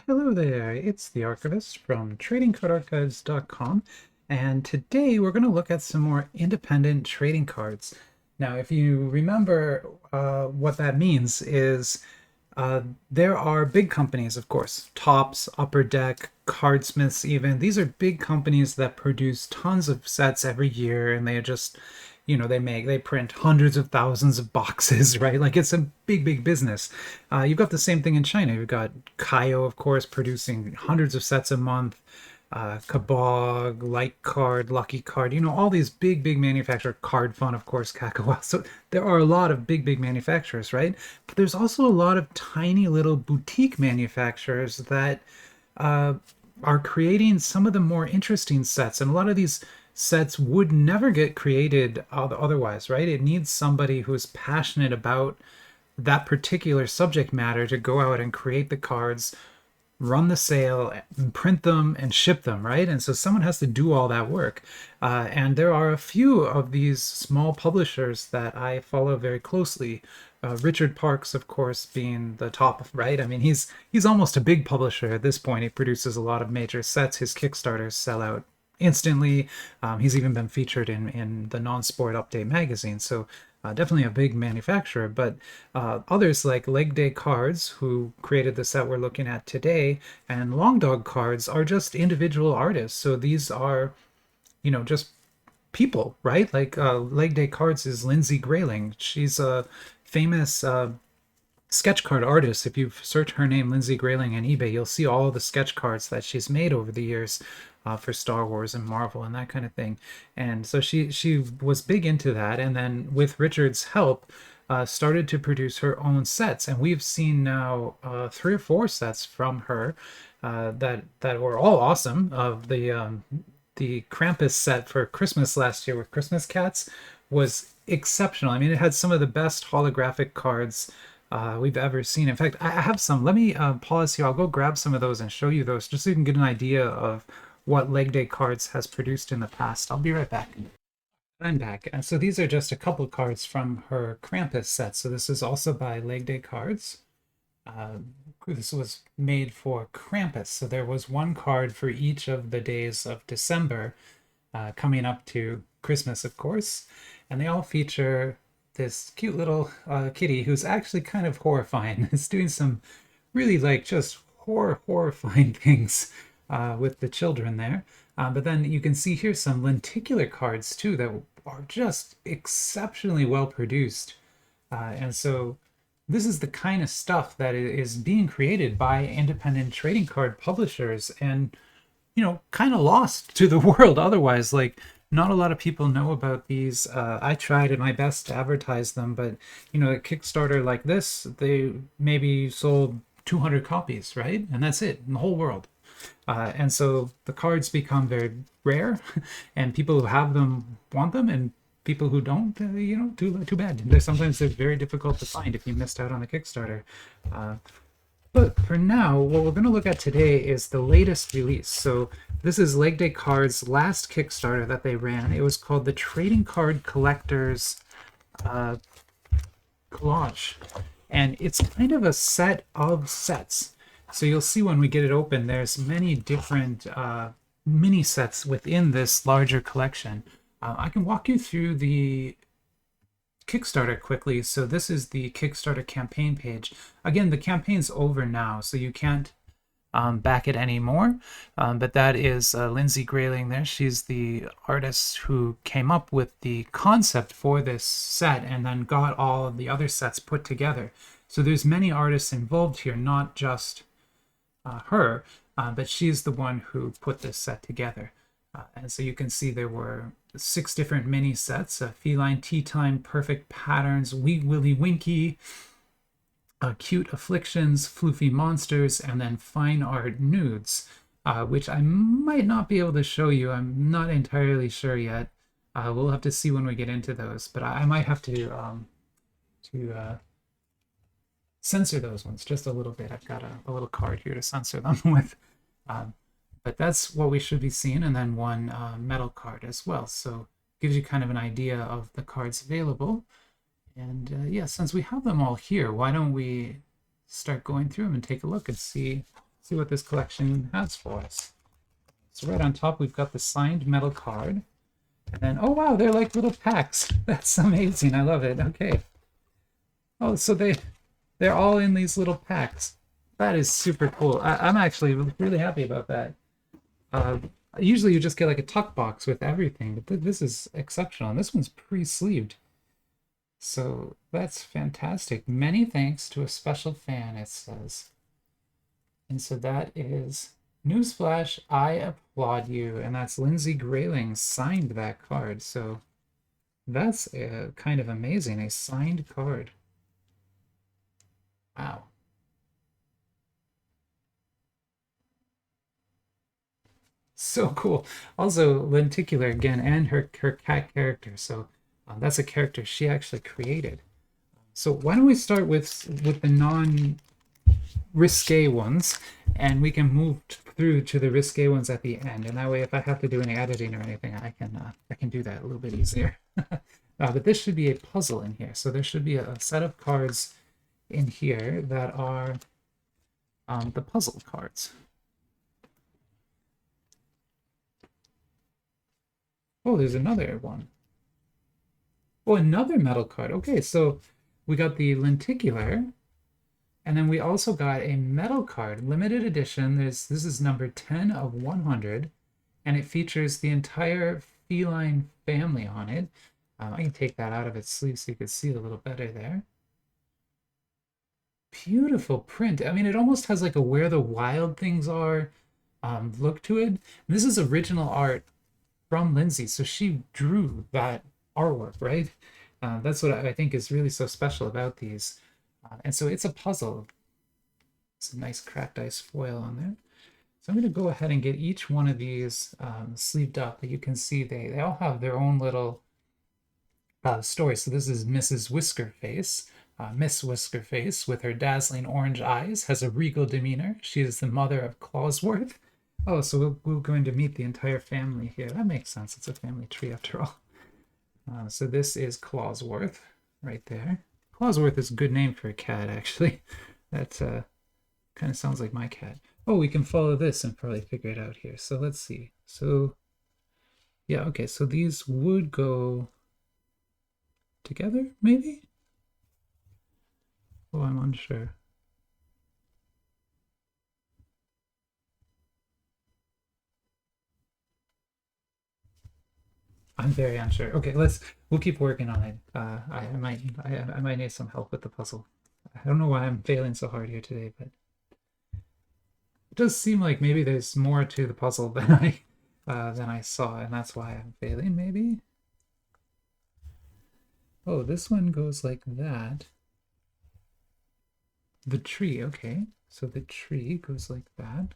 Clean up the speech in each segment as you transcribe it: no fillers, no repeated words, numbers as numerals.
Hello there, it's the Archivist from TradingCardArchives.com, and today we're going to look at some more independent trading cards. Now, if you remember, what that means is uh, there are big companies, of course, Topps, Upper Deck, Cardsmiths even. These are big companies that produce tons of sets every year, and they just, they print hundreds of thousands of boxes, right? Like it's a big business. You've got the same thing in China. You've got Kaio, of course, producing hundreds of sets a month. Kabog, Light Card, Lucky Card, all these big manufacturers, Card Fun, of course, Kakao. So there are a lot of big manufacturers, right? But there's also a lot of tiny little boutique manufacturers that uh, are creating some of the more interesting sets. And a lot of these sets would never get created otherwise, right? It needs somebody who's passionate about that particular subject matter to go out and create the cards, run the sale, print them, and ship them, right? And so someone has to do all that work. And there are a few of these small publishers that I follow very closely. Richard Parks, of course, being the top, right? I mean, he's almost a big publisher at this point. He produces a lot of major sets. His Kickstarters sell out instantly. He's even been featured in the Non-Sport Update magazine. So definitely a big manufacturer, but others like Leg Day Cards, who created the set we're looking at today, and Long Dog Cards are just individual artists. So these are, just people, right? Like Leg Day Cards is Lindsey Greyling. She's a famous sketch card artist. If you search her name, Lindsey Greyling, on eBay, you'll see all the sketch cards that she's made over the years for Star Wars and Marvel and that kind of thing. And so she was big into that, and then with Richard's help, started to produce her own sets. And we've seen now 3 or 4 sets from her that were all awesome. Of the Krampus set for Christmas last year with Christmas cats was exceptional. I mean, it had some of the best holographic cards we've ever seen. In fact, I have some. Let me pause here. I'll go grab some of those and show you those, just so you can get an idea of what Leg Day Cards has produced in the past. I'll be right back. I'm back. And so these are just a couple cards from her Krampus set. So this is also by Leg Day Cards. This was made for Krampus. So there was one card for each of the days of December, coming up to Christmas, of course. And they all feature this cute little kitty who's actually kind of horrifying. It's doing some really like just horrifying things with the children there. But then you can see here some lenticular cards too that are just exceptionally well produced. And so this is the kind of stuff that is being created by independent trading card publishers, and kind of lost to the world otherwise. Like, not a lot of people know about these. I tried my best to advertise them, but a Kickstarter like this, they maybe sold 200 copies, right? And that's it in the whole world. And so the cards become very rare, and people who have them want them, and people who don't, too bad. Sometimes they're very difficult to find if you missed out on the Kickstarter. But for now, what we're going to look at today is the latest release. So this is Leg Day Cards' last Kickstarter that they ran. It was called the Trading Card Collectors Collage. And it's kind of a set of sets. So you'll see when we get it open, there's many different mini sets within this larger collection. I can walk you through the Kickstarter quickly. So this is the Kickstarter campaign page. Again, the campaign's over now, so you can't back it anymore. But that is Lindsey Greyling there. She's the artist who came up with the concept for this set and then got all of the other sets put together. So there's many artists involved here, not just her, but she's the one who put this set together. And so you can see there were 6 different mini sets: Feline Teatime, Purrfect Patterns, Wee Willy Winky, Kute Afflictions, Floofy Monsters, and then Fine Art Nudes, which I might not be able to show you. I'm not entirely sure yet. We'll have to see when we get into those, but I might have to censor those ones just a little bit. I've got a little card here to censor them with. But that's what we should be seeing, and then one metal card as well. So gives you kind of an idea of the cards available. And yeah, since we have them all here, why don't we start going through them and take a look and see see what this collection has for us. So right on top, we've got the signed metal card. And then, oh wow, they're like little packs. That's amazing. I love it. Okay. Oh, so they're all in these little packs. That is super cool. I'm actually really happy about that. Usually you just get like a tuck box with everything, but this is exceptional. And this one's pre-sleeved. So that's fantastic. Many thanks to a special fan, it says. And so that is newsflash, I applaud you. And that's Lindsey Greyling signed that card. So that's kind of amazing. A signed card. Wow. So cool. Also, Lenticular again, and her cat character. So that's a character she actually created. So why don't we start with the non-risque ones, and we can move through to the risque ones at the end. And that way, if I have to do any editing or anything, I can do that a little bit easier. But this should be a puzzle in here. So there should be a set of cards in here that are the puzzle cards. Oh, there's another one. Oh, another metal card. Okay, so we got the Lenticular, and then we also got a metal card, limited edition. This is number 10 of 100, and it features the entire feline family on it. I can take that out of its sleeve so you can see it a little better there. Beautiful print. I mean, it almost has like a Where the Wild Things Are look to it. This is original art from Lindsey, so she drew that artwork, right? That's what I think is really so special about these. And so it's a puzzle. It's a nice cracked ice foil on there. So I'm going to go ahead and get each one of these sleeved up. But you can see they all have their own little story. So this is Mrs. Whiskerface. Miss Whiskerface, with her dazzling orange eyes, has a regal demeanor. She is the mother of Clawsworth. Oh, so we're going to meet the entire family here. That makes sense. It's a family tree after all. So this is Clawsworth right there. Clawsworth is a good name for a cat, actually. That kind of sounds like my cat. Oh, we can follow this and probably figure it out here. So let's see. So, yeah, okay. So these would go together, maybe? Oh, I'm unsure. I'm very unsure. Okay, we'll keep working on it. I might need some help with the puzzle. I don't know why I'm failing so hard here today, but it does seem like maybe there's more to the puzzle than I saw, and that's why I'm failing, maybe. Oh, this one goes like that. The tree, okay. So the tree goes like that.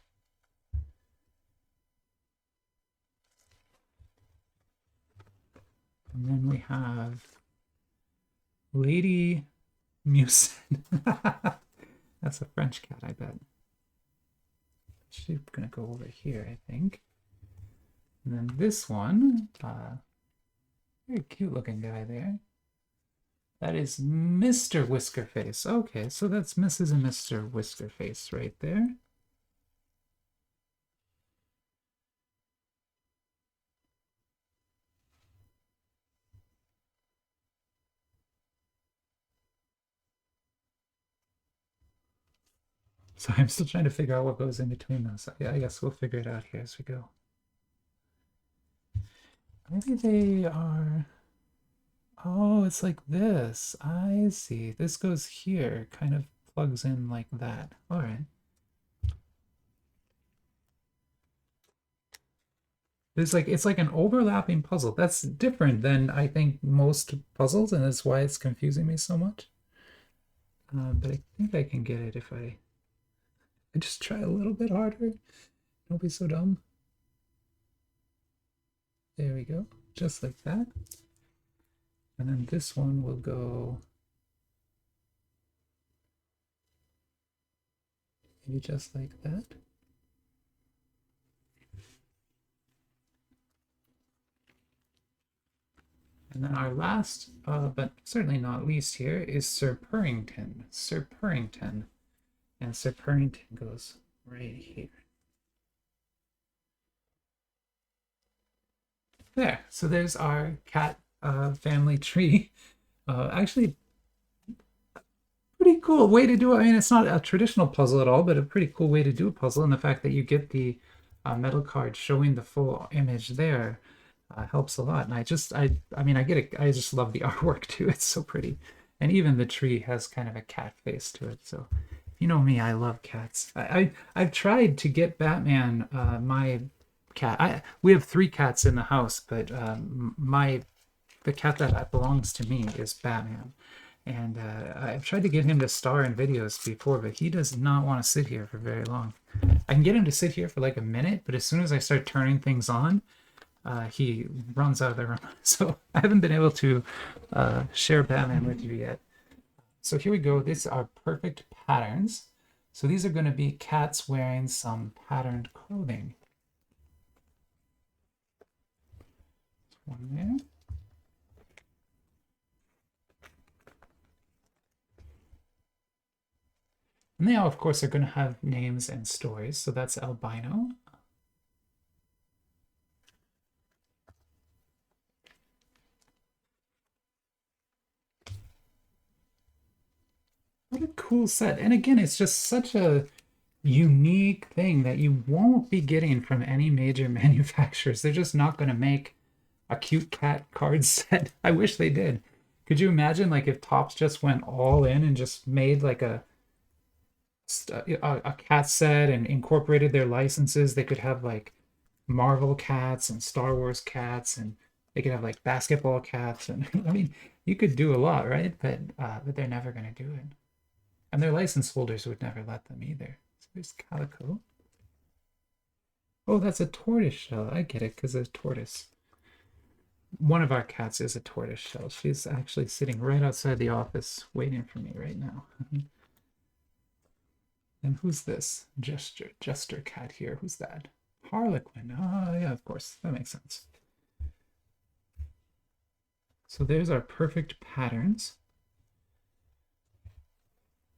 And then we have Lady Musin. That's a French cat, I bet. She's gonna go over here, I think. And then this one, very cute looking guy there. That is Mr. Whiskerface. Okay, so that's Mrs. and Mr. Whiskerface right there. So I'm still trying to figure out what goes in between those. So yeah, I guess we'll figure it out here as we go. Maybe they are... Oh, it's like this. I see. This goes here, kind of plugs in like that. All right. It's like an overlapping puzzle. That's different than I think most puzzles, and that's why it's confusing me so much. But I think I can get it if I just try a little bit harder. Don't be so dumb. There we go. Just like that. And then this one will go maybe just like that. And then our last, but certainly not least here, is Sir Purrington. Sir Purrington. And Sir Purrington goes right here. There. So there's our cat family tree. Actually, pretty cool way to do it. I mean, it's not a traditional puzzle at all, but a pretty cool way to do a puzzle. And the fact that you get the metal card showing the full image there helps a lot. And I mean, I get it. I just love the artwork too. It's so pretty. And even the tree has kind of a cat face to it. So, you know me, I love cats. I've tried to get Batman, my cat. We have 3 cats in the house, but the cat that belongs to me is Batman. And I've tried to get him to star in videos before, but he does not want to sit here for very long. I can get him to sit here for like a minute, but as soon as I start turning things on, he runs out of the room. So I haven't been able to share Batman with you yet. So here we go. These are Purrfect Patterns. So these are going to be cats wearing some patterned clothing. One there. And they all, of course, are going to have names and stories. So that's Albino. What a cool set. And again, it's just such a unique thing that you won't be getting from any major manufacturers. They're just not going to make a cute cat card set. I wish they did. Could you imagine like if Topps just went all in and just made like a cat set and incorporated their licenses? They could have like Marvel cats and Star Wars cats, and they could have like basketball cats, and I mean you could do a lot, right? But they're never going to do it, and their license holders would never let them either. So there's Calico. Oh, that's a tortoise shell. I get it, because a tortoise. One of our cats is a tortoise shell. She's actually sitting right outside the office waiting for me right now. And who's this jester cat here? Who's that? Harlequin. Oh, yeah, of course. That makes sense. So there's our Purrfect Patterns.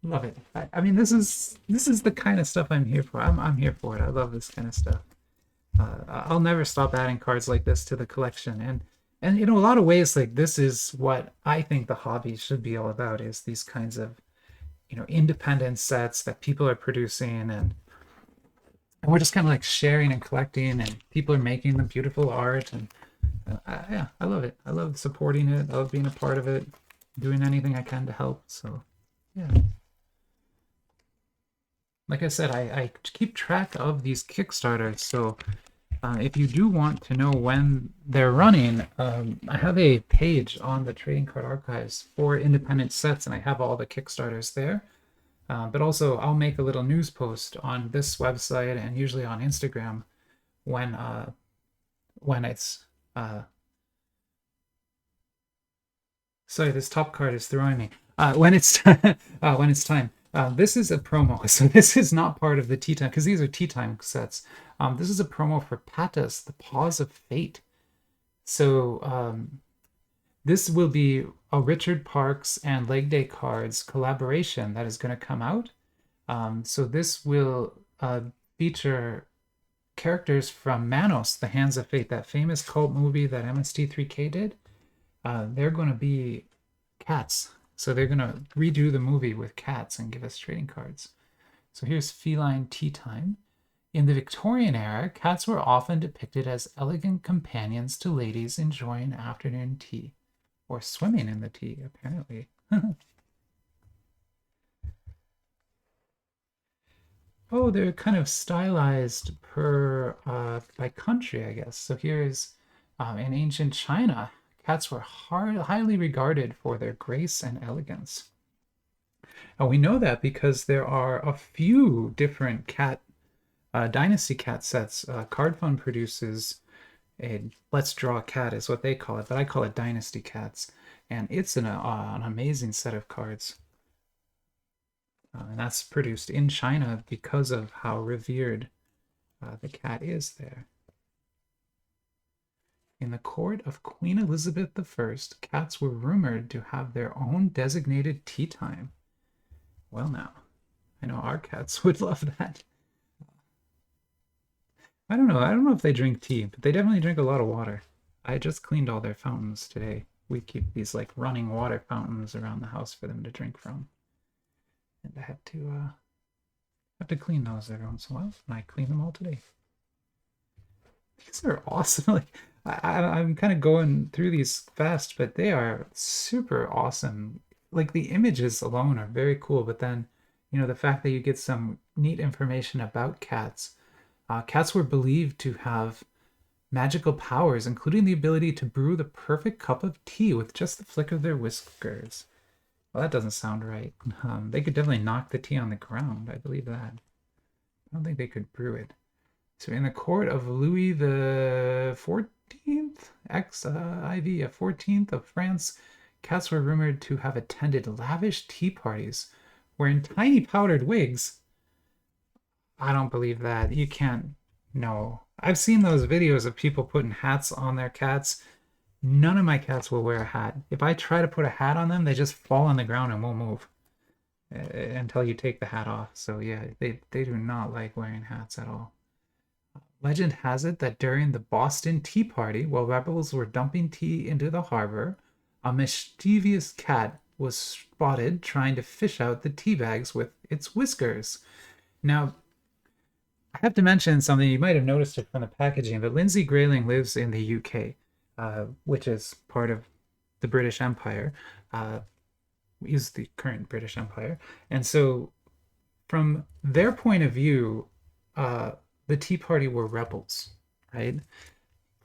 Love it. I mean, this is the kind of stuff I'm here for. I'm here for it. I love this kind of stuff. I'll never stop adding cards like this to the collection. And you know, a lot of ways, like this is what I think the hobby should be all about, is these kinds of, you know, independent sets that people are producing, and we're just kind of like sharing and collecting, and people are making the beautiful art. And yeah, I love it. I love supporting it. I love being a part of it, doing anything I can to help. So yeah. Like I said, I keep track of these Kickstarters, so if you do want to know when they're running, I have a page on the Trading Card Archives for independent sets, and I have all the Kickstarters there. But also, I'll make a little news post on this website and usually on Instagram when it's sorry, this top card is throwing me. When it's time. This is a promo, so this is not part of the tea time, because these are tea time sets. This is a promo for Patas, the Paws of Fate. So this will be a Richard Parks and Leg Day Cards collaboration that is going to come out. So this will feature characters from Manos, the Hands of Fate, that famous cult movie that MST3K did. They're going to be cats. So they're going to redo the movie with cats and give us trading cards. So here's Feline Teatime. In the Victorian era, cats were often depicted as elegant companions to ladies enjoying afternoon tea. Or swimming in the tea, apparently. Oh, they're kind of stylized by country, I guess. So here's in ancient China, cats were highly regarded for their grace and elegance. And we know that because there are a few different cat Dynasty cat sets. Card Fund produces a Let's Draw a Cat is what they call it, but I call it Dynasty Cats, and it's an amazing set of cards. And that's produced in China because of how revered the cat is there. In the court of Queen Elizabeth I, cats were rumored to have their own designated tea time. Well now, I know our cats would love that. I don't know. I don't know if they drink tea, but they definitely drink a lot of water. I just cleaned all their fountains today. We keep these like running water fountains around the house for them to drink from. And I have to clean those every once in a while, and I clean them all today. These are awesome. Like I'm kind of going through these fast, but they are super awesome. Like the images alone are very cool, but then, the fact that you get some neat information about cats. Cats were believed to have magical powers, including the ability to brew the perfect cup of tea with just the flick of their whiskers. Well, that doesn't sound right. They could definitely knock the tea on the ground. I believe that. I don't think they could brew it. So in the court of Louis the 14th, XIV, 14th of France, cats were rumored to have attended lavish tea parties wearing tiny powdered wigs. I don't believe that. You can't. No. I've seen those videos of people putting hats on their cats. None of my cats will wear a hat. If I try to put a hat on them, they just fall on the ground and won't move until you take the hat off. So yeah, they do not like wearing hats at all. Legend has it that during the Boston Tea Party, while rebels were dumping tea into the harbor, a mischievous cat was spotted trying to fish out the tea bags with its whiskers. Now, I have to mention something. You might have noticed it from the packaging, but Lindsey Greyling lives in the UK, which is part of the British Empire, is the current British Empire. And so, from their point of view, the Tea Party were rebels, right?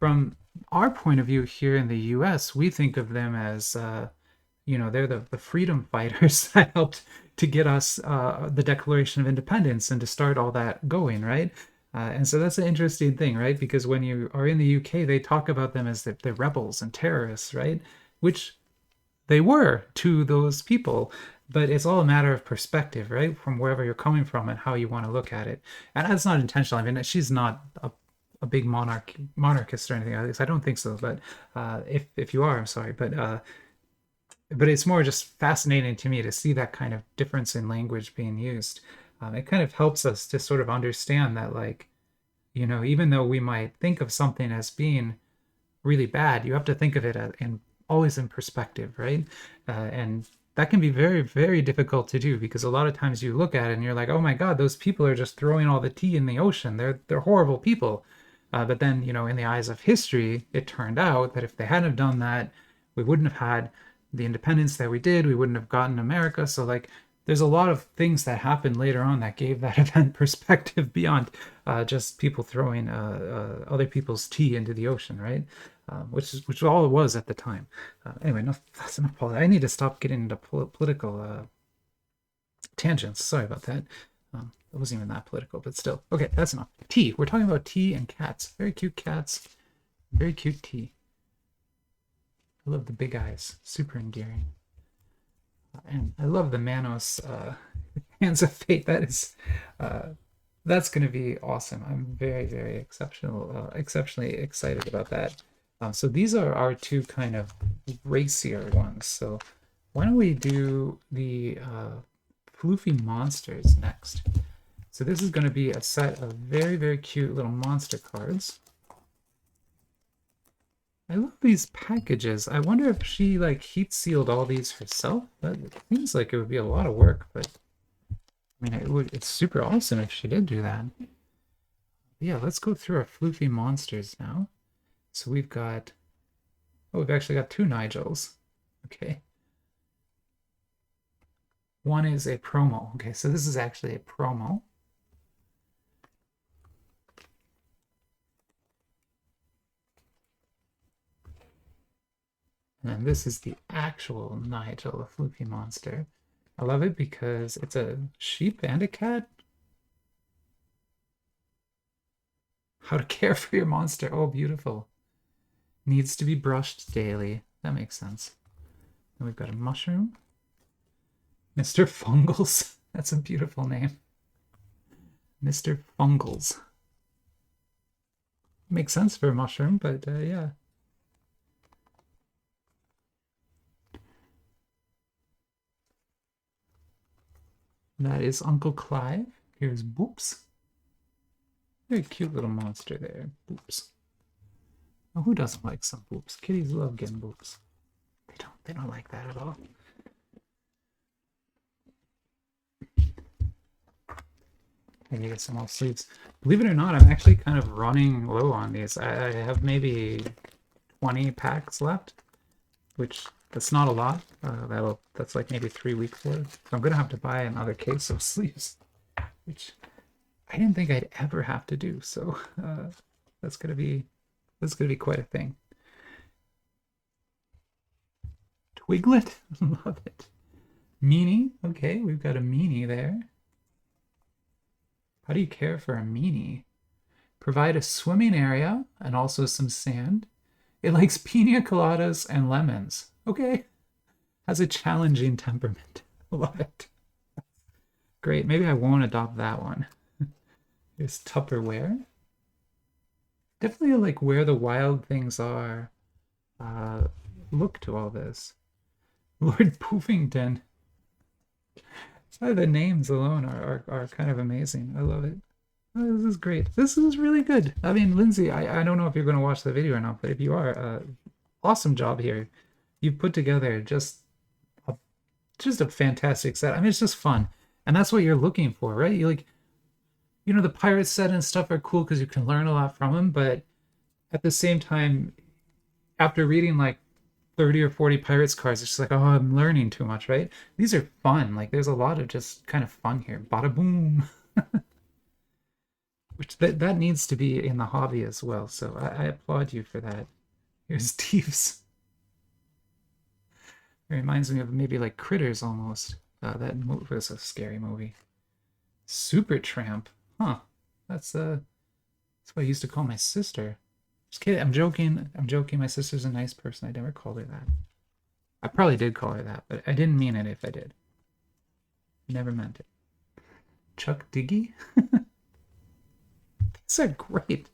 From our point of view here in the US, we think of them as, they're the freedom fighters that helped to get us the Declaration of Independence and to start all that going, right? And so that's an interesting thing, right? Because when you are in the UK, they talk about them as the rebels and terrorists, right? Which they were to those people, but it's all a matter of perspective, right? From wherever you're coming from and how you want to look at it. And that's not intentional. I mean, she's not a big monarchist or anything. At least I don't think so. But if you are, I'm sorry. But it's more just fascinating to me to see that kind of difference in language being used. It kind of helps us to sort of understand that, like, even though we might think of something as being really bad, you have to think of it in always in perspective, right? And that can be very, very difficult to do because a lot of times you look at it and you're like, oh my God, those people are just throwing all the tea in the ocean. They're horrible people. But then, in the eyes of history, it turned out that if they hadn't have done that, we wouldn't have had the independence that we did. We wouldn't have gotten America. So like, there's a lot of things that happened later on that gave that event perspective beyond just people throwing other people's tea into the ocean, right? Which all it was at the time. Anyway, that's enough politics. I need to stop getting into political tangents. Sorry about that. It wasn't even that political, but still. Okay, that's enough. Tea. We're talking about tea and cats. Very cute cats. Very cute tea. I love the big eyes. Super endearing. And I love the Manos Hands of Fate. That's going to be awesome. I'm very, very exceptionally excited about that. So these are our two kind of racier ones. So why don't we do the Floofy Monsters next? So this is going to be a set of very, very cute little monster cards. I love these packages. I wonder if she like heat sealed all these herself. That seems like it would be a lot of work, but I mean, it's super awesome if she did do that. Yeah, let's go through our Floofy Monsters now. So we've actually got two Nigels. Okay. One is a promo. Okay, so this is actually a promo. And this is the actual Nigel, the Floofy monster. I love it because it's a sheep and a cat. How to care for your monster. Oh, beautiful. Needs to be brushed daily. That makes sense. Then we've got a mushroom. Mr. Fungles. That's a beautiful name. Mr. Fungles. Makes sense for a mushroom, but yeah. That is Uncle Clive. Here's Boops. Very cute little monster there. Boops. Oh, who doesn't like some boops? Kitties love getting boops. They don't like that at all. And you get some more sleeves. Believe it or not, I'm actually kind of running low on these. I have maybe 20 packs left, which that's not a lot. That's like maybe 3 weeks worth. So I'm gonna have to buy another case of sleeves, which I didn't think I'd ever have to do. So that's gonna be quite a thing. Twiglet, love it. Meanie, okay, we've got a meanie there. How do you care for a meanie? Provide a swimming area and also some sand. It likes pina coladas and lemons. Okay. Has a challenging temperament. Love it. Great. Maybe I won't adopt that one. Here's Tupperware. Definitely like where the wild things are. Look to all this. Lord Poofington. The names alone are kind of amazing. I love it. Oh, this is great. This is really good. I mean, Lindsey, I don't know if you're going to watch the video or not, but if you are, awesome job here. You've put together just a fantastic set. I mean, it's just fun. And that's what you're looking for, right? You like, you know, the pirate set and stuff are cool because you can learn a lot from them, but at the same time, after reading like 30 or 40 pirates cards, it's just like, oh, I'm learning too much, right? These are fun. Like there's a lot of just kind of fun here. Bada boom. Which that needs to be in the hobby as well. So I applaud you for that. Here's Thieves. It reminds me of maybe like Critters almost. That movie was a scary movie. Super Tramp. Huh. That's what I used to call my sister. Just kidding. I'm joking. I'm joking. My sister's a nice person. I never called her that. I probably did call her that, but I didn't mean it if I did. Never meant it. Chuck Diggy? These are great.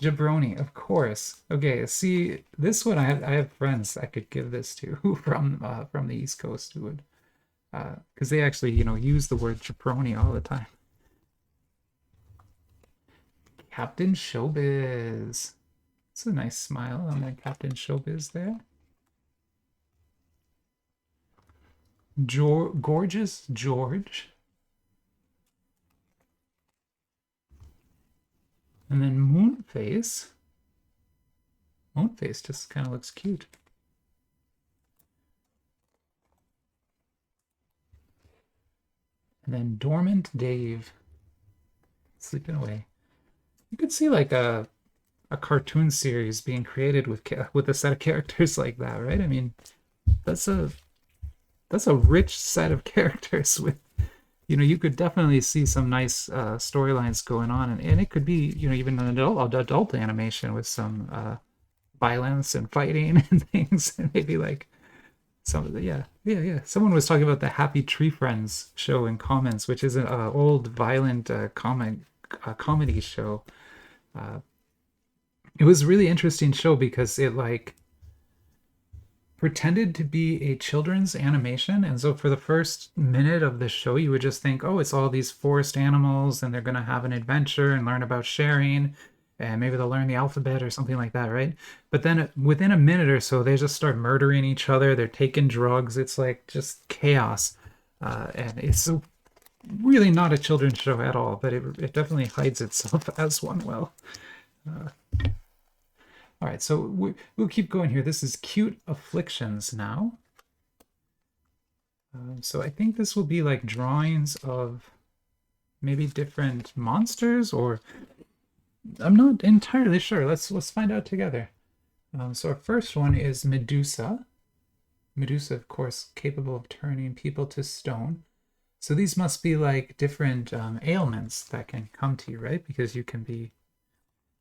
Jabroni, of course. Okay, see, this one I have friends I could give this to from the East Coast who would, because they actually, you know, use the word jabroni all the time. Captain Showbiz. It's a nice smile on that Captain Showbiz there. Gorgeous George. And then Moonface. Moonface just kind of looks cute. And then Dormant Dave. Sleeping away. You could see like a cartoon series being created with a set of characters like that, right? I mean, that's a rich set of characters with, you know, you could definitely see some nice storylines going on, and it could be, you know, even an adult animation with some violence and fighting and things, and maybe like some of the yeah. Someone was talking about the Happy Tree Friends show in comments, which is an old violent comedy show. It was a really interesting show because it like pretended to be a children's animation, and so for the first minute of the show you would just think, oh, it's all these forest animals and they're going to have an adventure and learn about sharing, and maybe they'll learn the alphabet or something like that, right? But then within a minute or so they just start murdering each other, they're taking drugs, it's like just chaos, and it's really not a children's show at all, but it definitely hides itself as one well. All right, so we'll keep going here. This is Kute Afflictions now. So I think this will be like drawings of maybe different monsters, or I'm not entirely sure. Let's find out together. So our first one is Medusa. Medusa, of course, capable of turning people to stone. So these must be like different ailments that can come to you, right? Because you can be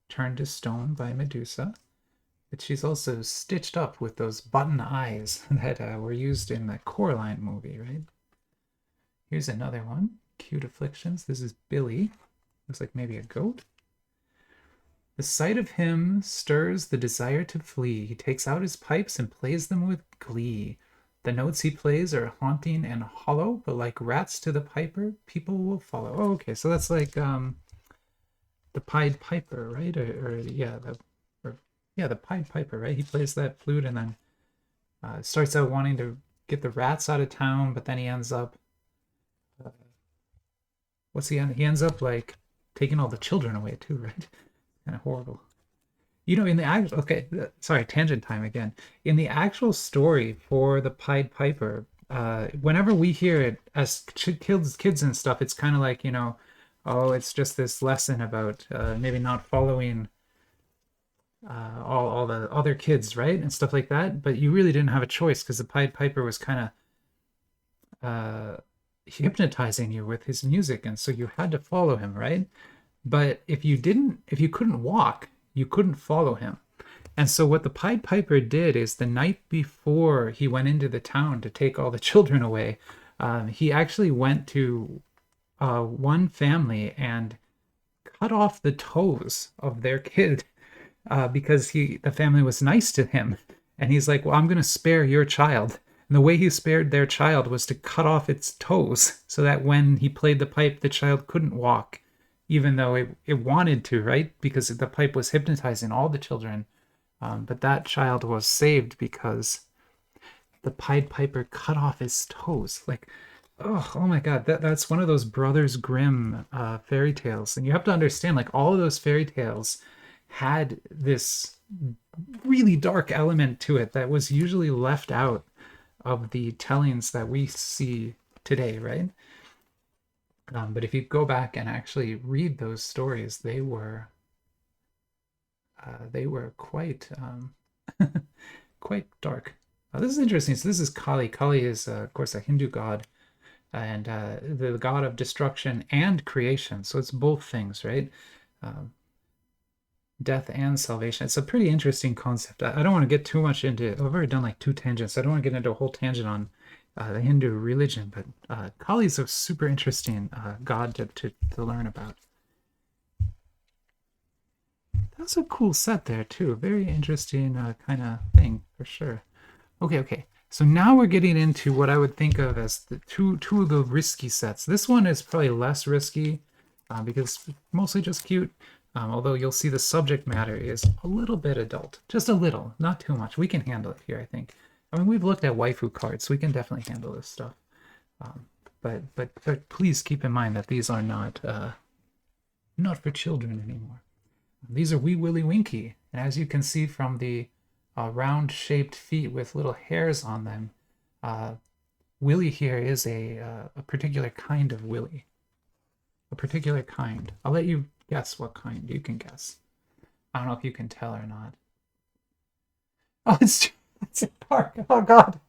turned to stone by Medusa. But she's also stitched up with those button eyes that were used in the Coraline movie, right? Here's another one, Kute Afflictions. This is Billy. Looks like maybe a goat. The sight of him stirs the desire to flee. He takes out his pipes and plays them with glee. The notes he plays are haunting and hollow, but like rats to the piper, people will follow. Oh, okay, so that's like the Pied Piper, right? Yeah, the Pied Piper, right? He plays that flute and then starts out wanting to get the rats out of town, but then he ends up what's he end? He ends up like taking all the children away too, right? Kind of horrible. You know, in the actual okay, sorry, tangent time again. In the actual story for the Pied Piper, whenever we hear it as kids and stuff, it's kind of like, you know, oh, it's just this lesson about maybe not following all the other kids, right? And stuff like that. But you really didn't have a choice because the Pied Piper was kind of hypnotizing you with his music, and so you had to follow him, right? But if you couldn't walk, you couldn't follow him. And so what the Pied Piper did is the night before he went into the town to take all the children away, he actually went to one family and cut off the toes of their kid because the family was nice to him. And he's like, well, I'm going to spare your child. And the way he spared their child was to cut off its toes so that when he played the pipe, the child couldn't walk, even though it wanted to, right? Because the pipe was hypnotizing all the children. But that child was saved because the Pied Piper cut off his toes. Like, oh my God, that's one of those Brothers Grimm fairy tales. And you have to understand, like, all of those fairy tales had this really dark element to it that was usually left out of the tellings that we see today, right? But if you go back and actually read those stories, they were quite quite dark. This is interesting. So this is Kali. Kali is, of course, a Hindu god, and the god of destruction and creation. So it's both things, right? Death and salvation. It's a pretty interesting concept. I don't want to get too much into it. I've already done like 2 tangents. I don't want to get into a whole tangent on the Hindu religion, but Kali is a super interesting god to learn about. That's a cool set there too. Very interesting kind of thing for sure. Okay. So now we're getting into what I would think of as the two of the risky sets. This one is probably less risky because mostly just cute. Although you'll see the subject matter is a little bit adult, just a little, not too much. We can handle it here, I think. I mean, we've looked at waifu cards, so we can definitely handle this stuff. But please keep in mind that these are not for children anymore. These are Wee Willy Winky, and as you can see from the round-shaped feet with little hairs on them, Willy here is a particular kind of Willy. A particular kind. I'll let you guess what kind. You can guess. I don't know if you can tell or not. Oh, it's dark. Oh, God.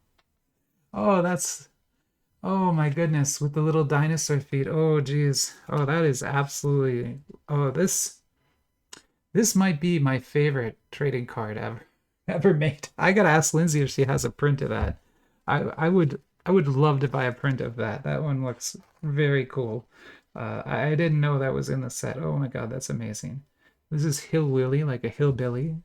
Oh, oh, my goodness. With the little dinosaur feet. Oh, geez. Oh, that is absolutely... Oh, this might be my favorite trading card ever made. I gotta ask Lindsey if she has a print of that. I would love to buy a print of that. That one looks very cool. I didn't know that was in the set. Oh my God, that's amazing. This is Hill Willy, like a hillbilly.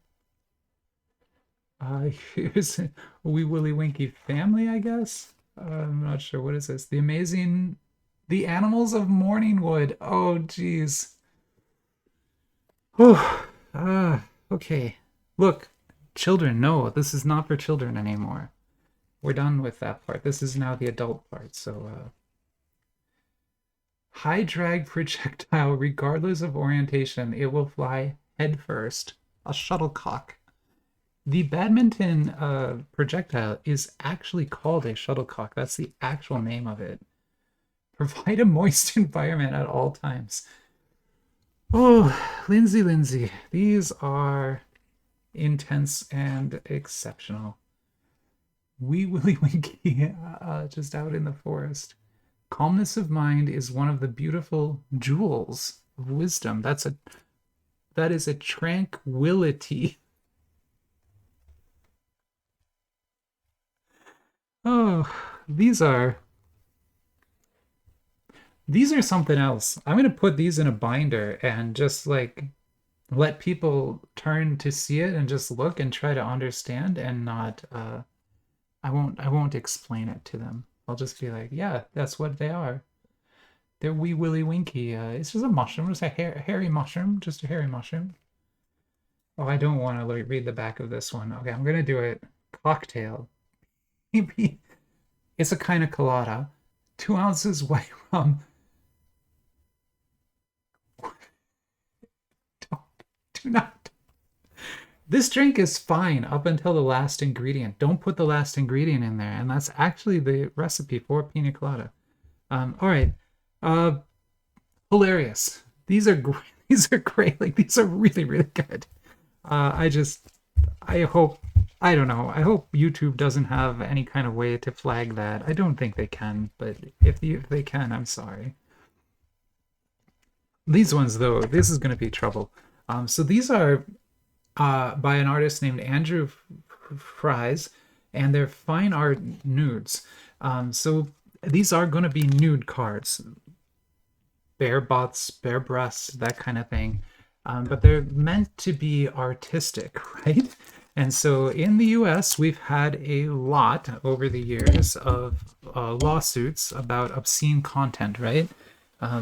Here's a Wee Willy Winky family, I guess. I'm not sure. What is this? The Animals of Morningwood. Oh, geez. Oh, okay. Look, children, no, this is not for children anymore. We're done with that part. This is now the adult part. So, high drag projectile, regardless of orientation, it will fly head first. A shuttlecock. The badminton projectile is actually called a shuttlecock. That's the actual name of it. Provide a moist environment at all times. Oh, Lindsey, these are intense and exceptional. Wee Willy Winky, just out in the forest. Calmness of mind is one of the beautiful jewels of wisdom. That is a tranquility. Oh, these are something else. I'm gonna put these in a binder and just like let people turn to see it and just look and try to understand and not I won't explain it to them. I'll just be like, yeah, that's what they are. They're Wee Willy Winky. It's just a mushroom, just a hairy mushroom, just a hairy mushroom. Oh, I don't want to read the back of this one. Okay, I'm gonna do it. Cocktail. Maybe it's a kind of colada. 2 ounces white rum. Do not. This drink is fine up until the last ingredient. Don't put the last ingredient in there, and that's actually the recipe for pina colada. All right. Uh, hilarious. These are great. These are great. Like these are really, really good. I hope, I don't know. I hope YouTube doesn't have any kind of way to flag that. I don't think they can, but if they can, I'm sorry. These ones though, this is going to be trouble. So these are by an artist named Andrew Fries, and they're fine art nudes. So these are going to be nude cards, bare butts, bare breasts, that kind of thing. But they're meant to be artistic, right? And so in the US, we've had a lot over the years of lawsuits about obscene content, right?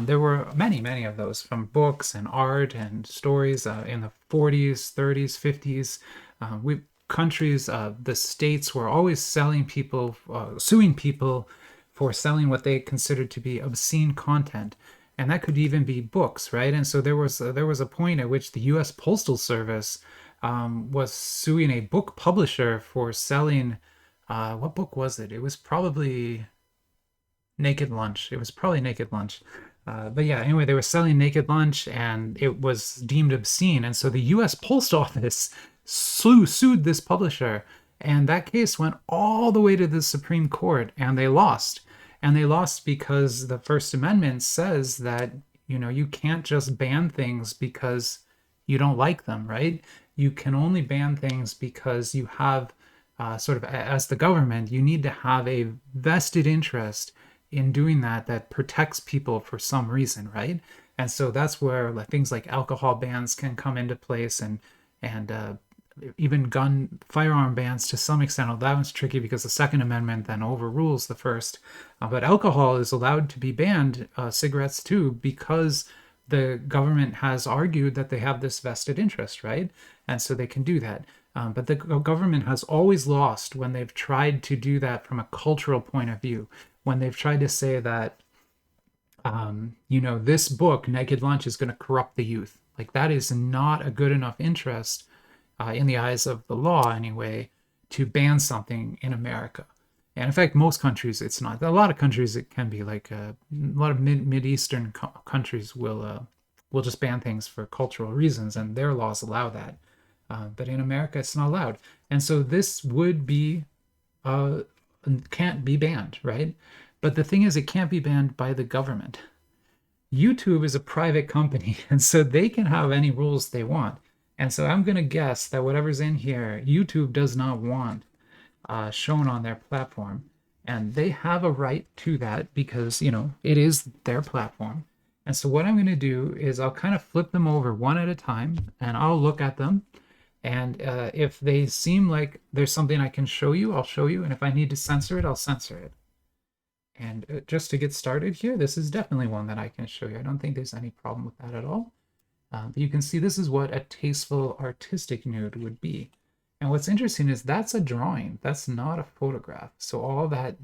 There were many, many of those from books and art and stories in the 40s, 30s, 50s. Countries, the states were always suing people for selling what they considered to be obscene content. And that could even be books, right? And so there was a point at which the U.S. Postal Service was suing a book publisher for selling, what book was it? It was probably Naked Lunch. It was probably Naked Lunch. But yeah, anyway, they were selling Naked Lunch and it was deemed obscene. And so the US Post Office sued this publisher. And that case went all the way to the Supreme Court and they lost. And they lost because the First Amendment says that, you can't just ban things because you don't like them, right? You can only ban things because you have sort of, as the government, you need to have a vested interest in doing that protects people for some reason, right? And so that's where things like alcohol bans can come into place, and even firearm bans to some extent. Although that one's tricky because the Second Amendment then overrules the first. But alcohol is allowed to be banned, cigarettes too, because the government has argued that they have this vested interest, right? And so they can do that. But the government has always lost when they've tried to do that from a cultural point of view. When they've tried to say that, this book, Naked Lunch, is going to corrupt the youth. Like that is not a good enough interest in the eyes of the law anyway, to ban something in America. And in fact, most countries, it's not. A lot of countries, it can be like a lot of Mid-Eastern countries will just ban things for cultural reasons, and their laws allow that. But in America, it's not allowed. And so this would be, can't be banned, right? But the thing is, it can't be banned by the government. YouTube is a private company, and so they can have any rules they want. And so I'm going to guess that whatever's in here, YouTube does not want shown on their platform. And they have a right to that because, it is their platform. And so what I'm going to do is I'll kind of flip them over one at a time, and I'll look at them. And if they seem like there's something I can show you, I'll show you. And if I need to censor it, I'll censor it. And just to get started here, this is definitely one that I can show you. I don't think there's any problem with that at all. But you can see this is what a tasteful artistic nude would be. And what's interesting is that's a drawing. That's not a photograph. So all that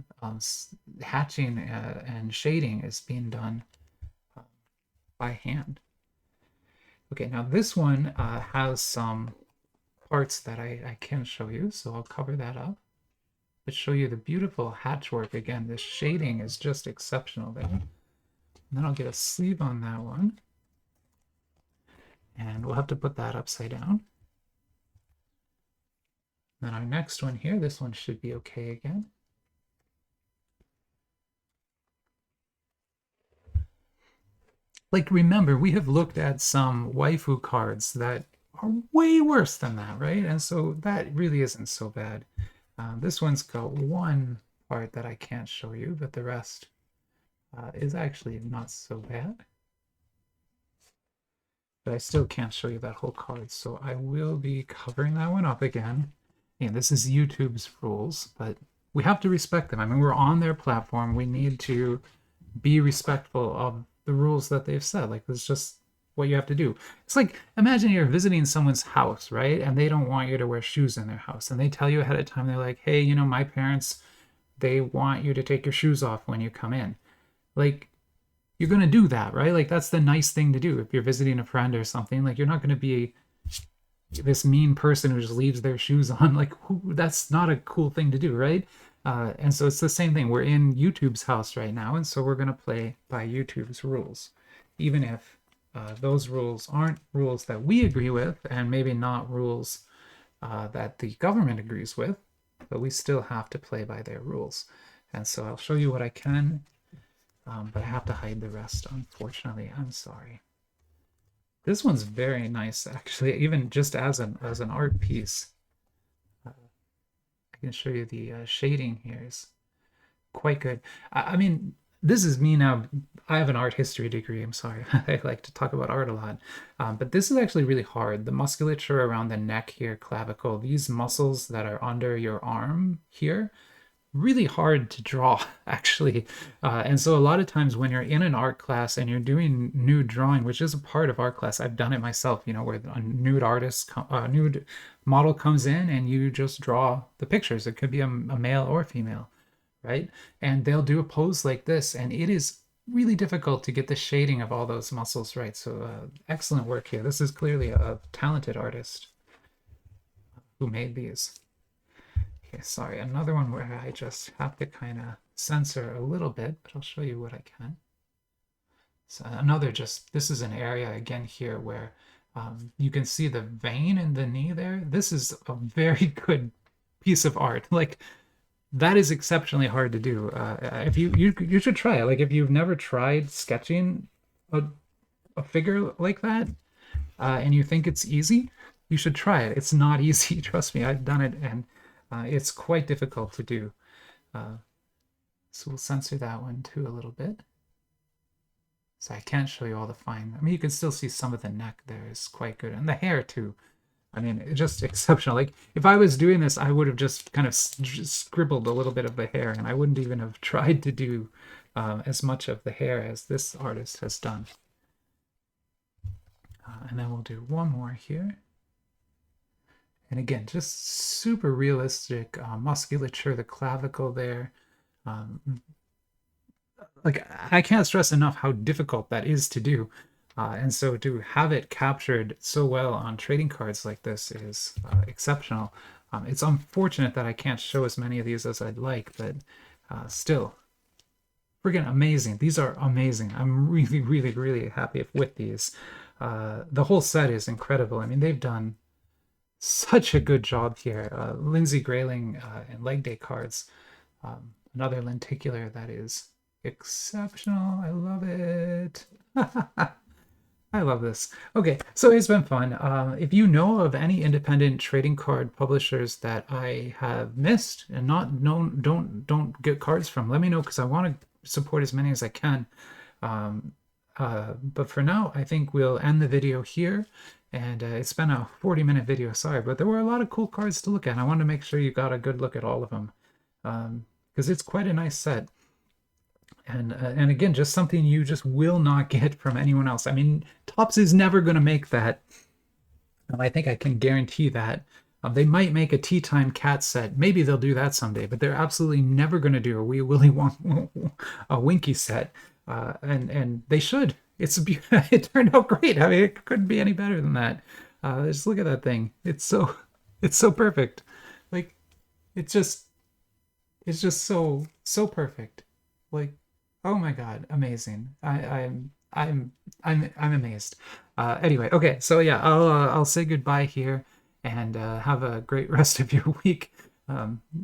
hatching and shading is being done by hand. Okay, now this one has some parts that I can show you, so I'll cover that up. But show you the beautiful hatchwork. Again, this shading is just exceptional there. And then I'll get a sleeve on that one. And we'll have to put that upside down. Then our next one here, this one should be okay again. Like, remember, we have looked at some waifu cards that are way worse than that, right? And so that really isn't so bad. This one's got one part that I can't show you, but the rest is actually not so bad. But I still can't show you that whole card, so I will be covering that one up again. And this is YouTube's rules, but we have to respect them. I mean, we're on their platform. We need to be respectful of the rules that they've set. Like, it's just what you have to do. It's like, imagine you're visiting someone's house, right? And they don't want you to wear shoes in their house. And they tell you ahead of time, they're like, hey, you know, my parents, they want you to take your shoes off when you come in. Like, you're going to do that, right? Like, that's the nice thing to do. If you're visiting a friend or something, like, you're not going to be this mean person who just leaves their shoes on. Like, that's not a cool thing to do, right? And so it's the same thing. We're in YouTube's house right now, and so we're going to play by YouTube's rules, even if those rules aren't rules that we agree with, and maybe not rules that the government agrees with, but we still have to play by their rules. And so I'll show you what I can, but I have to hide the rest, unfortunately. I'm sorry. This one's very nice, actually, even just as an art piece. I can show you the shading here is quite good. I mean, this is me now. I have an art history degree. I'm sorry. I like to talk about art a lot. But this is actually really hard. The musculature around the neck here, clavicle, these muscles that are under your arm here, really hard to draw, actually. And so a lot of times when you're in an art class and you're doing nude drawing, which is a part of art class, I've done it myself, you know, where a nude artist, nude model comes in and you just draw the pictures. It could be a male or female, right? And they'll do a pose like this, and it is really difficult to get the shading of all those muscles right. So excellent work here. This is clearly a talented artist who made these. Okay, sorry, another one where I just have to kind of censor a little bit, but I'll show you what I can. So another this is an area again here where you can see the vein in the knee there. This is a very good piece of art. Like, that is exceptionally hard to do. If you should try it. Like, if you've never tried sketching a figure like that, and you think it's easy, you should try it. It's not easy, trust me. I've done it, and it's quite difficult to do. So we'll censor that one too a little bit. So I can't show you all the fine. I mean, you can still see some of the neck there is quite good. And the hair too. I mean, it's just exceptional. Like, if I was doing this, I would have just kind of scribbled a little bit of the hair, and I wouldn't even have tried to do as much of the hair as this artist has done. And then we'll do one more here. And again, just super realistic musculature, the clavicle there. Like, I can't stress enough how difficult that is to do. And so to have it captured so well on trading cards like this is exceptional. It's unfortunate that I can't show as many of these as I'd like, but still, friggin' amazing. These are amazing. I'm really, really, really happy with these. The whole set is incredible. I mean, they've done such a good job here. Lindsey Greyling and Leg Day cards, another lenticular that is exceptional. I love it. I love this. Okay, so it's been fun. If you know of any independent trading card publishers that I have missed and not known, don't get cards from, let me know, because I want to support as many as I can. But for now, I think we'll end the video here. And it's been a 40-minute video, sorry, but there were a lot of cool cards to look at. And I wanted to make sure you got a good look at all of them, because it's quite a nice set. And again, just something you just will not get from anyone else. I mean, Topps is never going to make that. I think I can guarantee that. They might make a Tea Time cat set. Maybe they'll do that someday, but they're absolutely never going to do a Wee Willy Winky set. And they should. It turned out great. I mean, it couldn't be any better than that. Just look at that thing. It's so perfect. Like, it's just so perfect. Like, oh my God, amazing. I'm amazed. Anyway, okay, so yeah, I'll say goodbye here, and have a great rest of your week.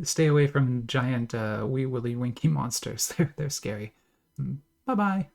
Stay away from giant Wee Willy Winky monsters. They're scary. Bye bye.